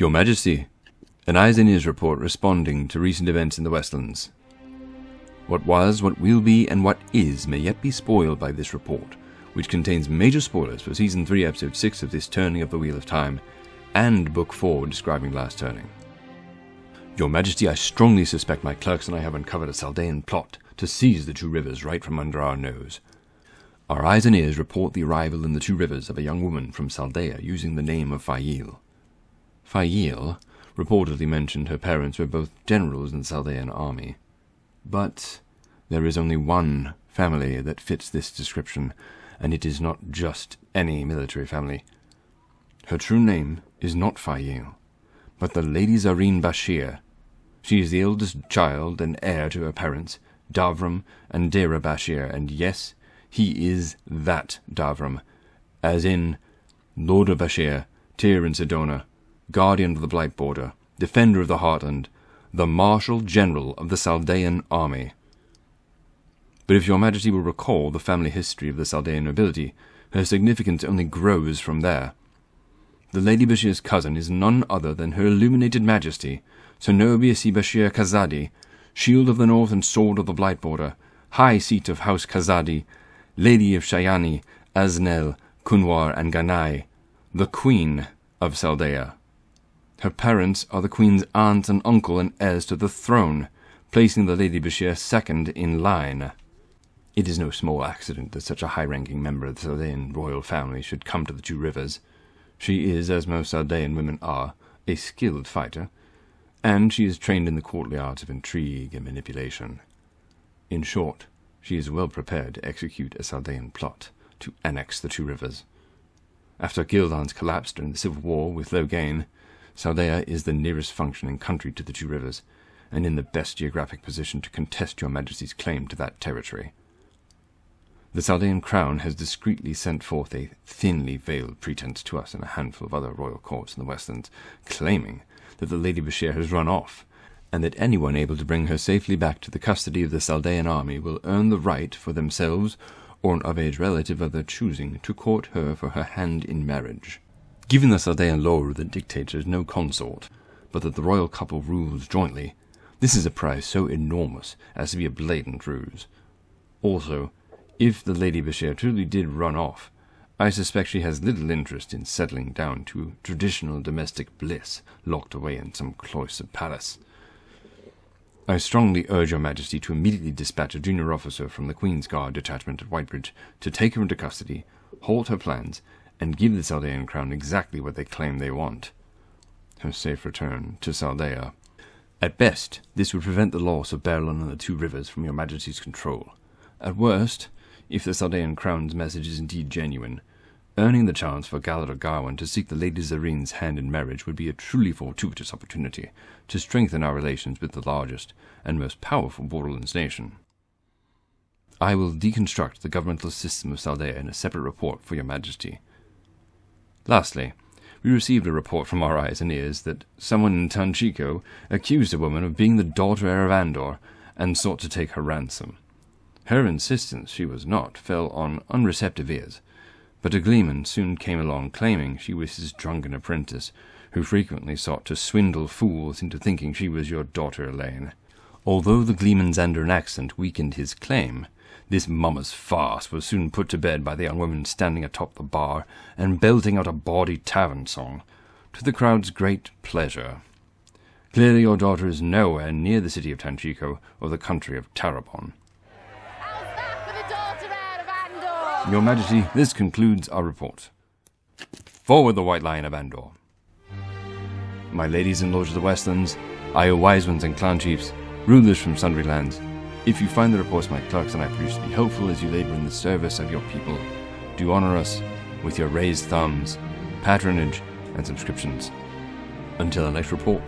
Your Majesty, an eyes and ears report responding to recent events in the Westlands. What was, what will be, and what is may yet be spoiled by this report, which contains major spoilers for Season 3, Episode 6 of this Turning of the Wheel of Time, and Book 4 describing Last Turning. Your Majesty, I strongly suspect my clerks and I have uncovered a Saldean plot to seize the Two Rivers right from under our nose. Our eyes and ears report the arrival in the Two Rivers of a young woman from Saldea using the name of Fael. Fael reportedly mentioned her parents were both generals in the Saldean army. But there is only one family that fits this description, and it is not just any military family. Her true name is not Fael, but the Lady Zareen Bashir. She is the eldest child and heir to her parents, Davram and Dera Bashir, and yes, he is that Davram, as in Lord of Bashir, Tyr and Sedona, Guardian of the Blight Border, Defender of the Heartland, the Marshal General of the Saldean army. But if your Majesty will recall the family history of the Saldean nobility, her significance only grows from there. The Lady Bashir's cousin is none other than her illuminated Majesty, Zenobia Bashir Khazadi, Shield of the North and Sword of the Blight Border, High Seat of House Khazadi, Lady of Shayani, Aznel, Kunwar and Ganai, the Queen of Saldea. Her parents are the Queen's aunt and uncle and heirs to the throne, placing the Lady Bashir second in line. It is no small accident that such a high-ranking member of the Saldean royal family should come to the Two Rivers. She is, as most Saldean women are, a skilled fighter, and she is trained in the courtly arts of intrigue and manipulation. In short, she is well prepared to execute a Saldean plot to annex the Two Rivers. After Gildan's collapse during the Civil War with Loghain, Saldea is the nearest functioning country to the Two Rivers, and in the best geographic position to contest your Majesty's claim to that territory. The Saldean crown has discreetly sent forth a thinly veiled pretense to us and a handful of other royal courts in the Westlands, claiming that the Lady Bashir has run off, and that anyone able to bring her safely back to the custody of the Saldean army will earn the right for themselves or an of-age relative of their choosing to court her for her hand in marriage. Given the Saldean law that dictates there is no consort, but that the royal couple rules jointly, this is a prize so enormous as to be a blatant ruse. Also, if the Lady Bashir truly did run off, I suspect she has little interest in settling down to traditional domestic bliss locked away in some cloistered palace. I strongly urge your Majesty to immediately dispatch a junior officer from the Queen's Guard detachment at Whitebridge to take her into custody, halt her plans, and give the Saldean crown exactly what they claim they want: her safe return to Saldea. At best, this would prevent the loss of Berlin and the Two Rivers from your Majesty's control. At worst, if the Saldean crown's message is indeed genuine, earning the chance for Galad or Gawyn to seek the Lady Zareen's hand in marriage would be a truly fortuitous opportunity to strengthen our relations with the largest and most powerful Borderlands nation. I will deconstruct the governmental system of Saldea in a separate report for your Majesty. Lastly, we received a report from our eyes and ears that someone in Tanchico accused a woman of being the Daughter-Heir of Andor and sought to take her ransom. Her insistence she was not fell on unreceptive ears, but a gleeman soon came along claiming she was his drunken apprentice, who frequently sought to swindle fools into thinking she was your daughter Elaine. Although the gleeman's Andorran accent weakened his claim, this mummer's farce was soon put to bed by the young woman standing atop the bar and belting out a bawdy tavern song, to the crowd's great pleasure. Clearly your daughter is nowhere near the city of Tanchico or the country of Tarabon. How's that for the Daughter-Heir of Andor? Your Majesty, this concludes our report. Forward the White Lion of Andor. My ladies and lords of the Westlands, Io wise ones and clan chiefs, rulers from sundry lands, if you find the reports my clerks and I produce to be helpful as you labor in the service of your people, do honor us with your raised thumbs, patronage, and subscriptions. Until our next report.